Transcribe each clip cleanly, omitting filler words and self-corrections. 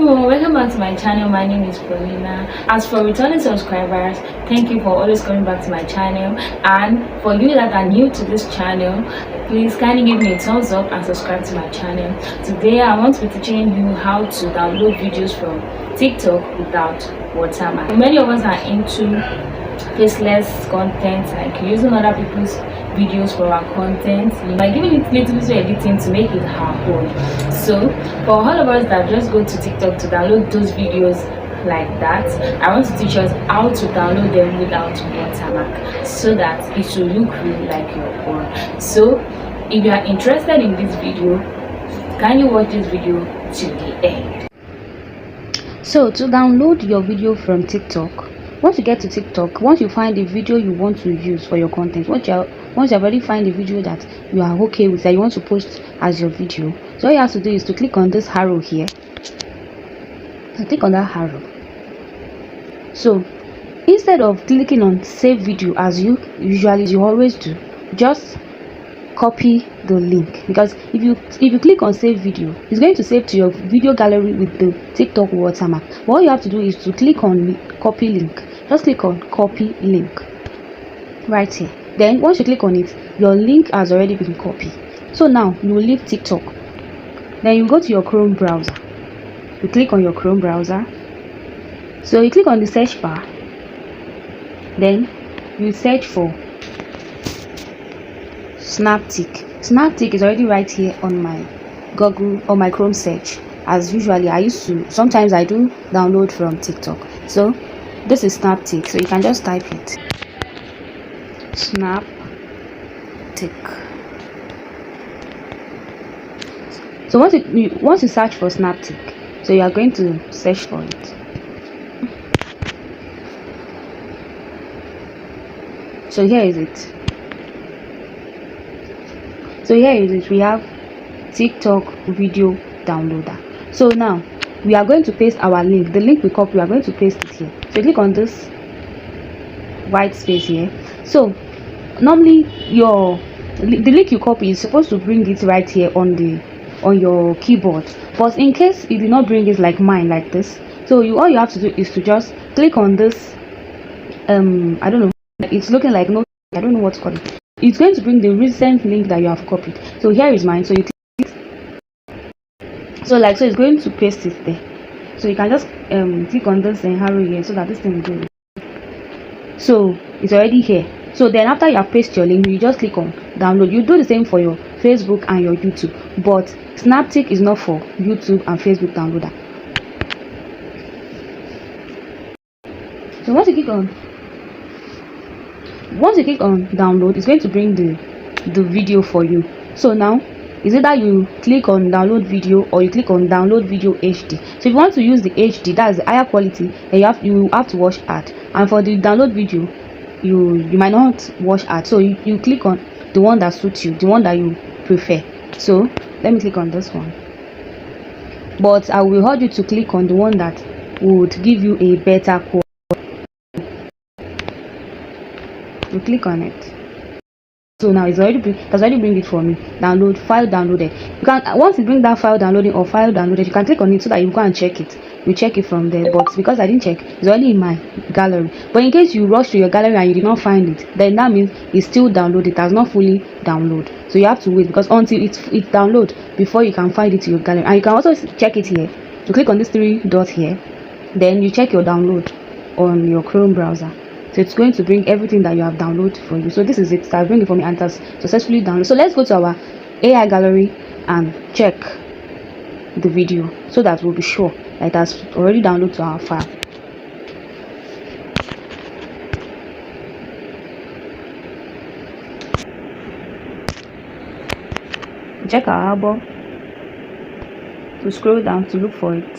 everyone, welcome back to my channel. My name is Paulina. As for returning subscribers, thank you for always coming back to my channel, and for you that are new to this channel, please kindly give me a thumbs up and subscribe to my channel. Today I want to be teaching you how to download videos from TikTok without Watermark. Many of us are into faceless content, like using other people's videos for our content, by giving it little bit of editing to make it our own. So for all of us that just go to TikTok to download those videos like that, I want to teach us how to download them without Watermark, so that it will look really like your own. So if you are interested in this video, kindly watch this video till the end. So to download your video from TikTok, once you get to TikTok, once you find the video you want to use for your content, once you already find the video that you are okay with, that you want to post as your video, so all you have to do is to click on this arrow here. So click on that arrow. So instead of clicking on save video as you always do, just copy the link, because if you click on save video, it's going to save to your video gallery with the TikTok watermark. But all you have to do is to click on copy link. Just click on copy link right here. Then once you click on it, your link has already been copied. So now you will leave TikTok, then you go to your Chrome browser. You click on your Chrome browser, so you click on the search bar, then you search for Snaptic. Snaptic is already right here on my Google or my Chrome search. As usually sometimes I do download from TikTok. So this is Snaptic, so you can just type it, Snaptic. So once you search for Snaptic, so you are going to search for it. So here is it. We have TikTok video downloader. So now we are going to paste our link. The link we copy, we are going to paste it here. So click on this white space here. So normally the link you copy is supposed to bring it right here on your keyboard, but in case it did not bring it like mine, like this, so all you have to do is to just click on this I don't know, it's looking like no, I don't know what to call it. It's going to bring the recent link that you have copied. So here is mine. So you click it. So it's going to paste it there. So you can just click on this arrow here, so that this thing will go. So it's already here. So then after you have pasted your link, you just click on download. You do the same for your Facebook and your YouTube, but Snaptic is not for YouTube and Facebook downloader. So once you click on download, it's going to bring the video for you. So now is either you click on download video or you click on download video HD. So if you want to use the HD, that's the higher quality, then you have to watch ad. And for the download video, you might not watch ad, so you click on the one that suits you, the one that you prefer. So let me click on this one, but I will urge you to click on the one that would give you a better quality. You click on it. So now it's already bring it for me. Download file downloaded. You can, once you bring that file downloading or file downloaded, you can click on it so that you go and check it. You check it from there. But because I didn't check, it's already in my gallery. But in case you rush to your gallery and you did not find it, then that means it's still downloaded. It has not fully downloaded. So you have to wait, because until it download before you can find it to your gallery. And you can also check it here. You click on this three dot here, then you check your download on your Chrome browser. So it's going to bring everything that you have downloaded for you. So this is it. So I'll bring it for me and it has successfully downloaded. So let's go to our AI gallery and check the video, so that we'll be sure that it has already downloaded to our file. Check our album to scroll down to look for it.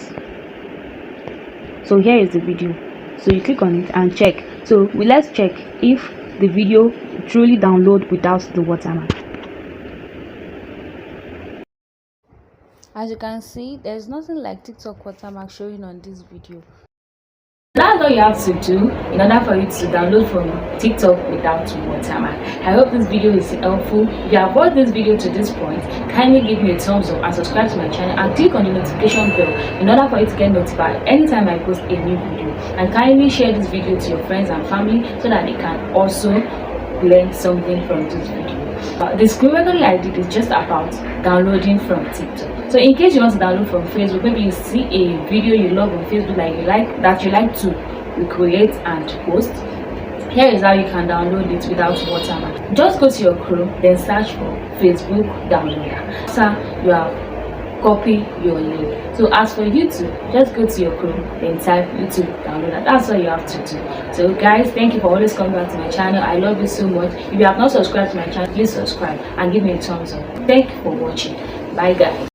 So here is the video. So you click on it and check. So let's check if the video truly download without the watermark. As you can see, there's nothing like TikTok watermark showing on this video. That's that's all you have to do in order for you to download from TikTok without Watermark. I hope this video is helpful. If you have watched this video to this point, kindly give me a thumbs up and subscribe to my channel and click on the notification bell in order for you to get notified anytime I post a new video. And kindly share this video to your friends and family so that they can also learn something from this video. The screen recording I did is just about downloading from TikTok. So in case you want to download from Facebook, maybe you see a video you love on Facebook that you like to recreate and post, here is how you can download it without Watermark. Just go to your Chrome, then search for Facebook downloader. So you have copy your link. So as for YouTube, just go to your Chrome, then type YouTube downloader. That's all you have to do. So guys, thank you for always coming back to my channel. I love you so much. If you have not subscribed to my channel, please subscribe and give me a thumbs up. Thank you for watching. Bye guys.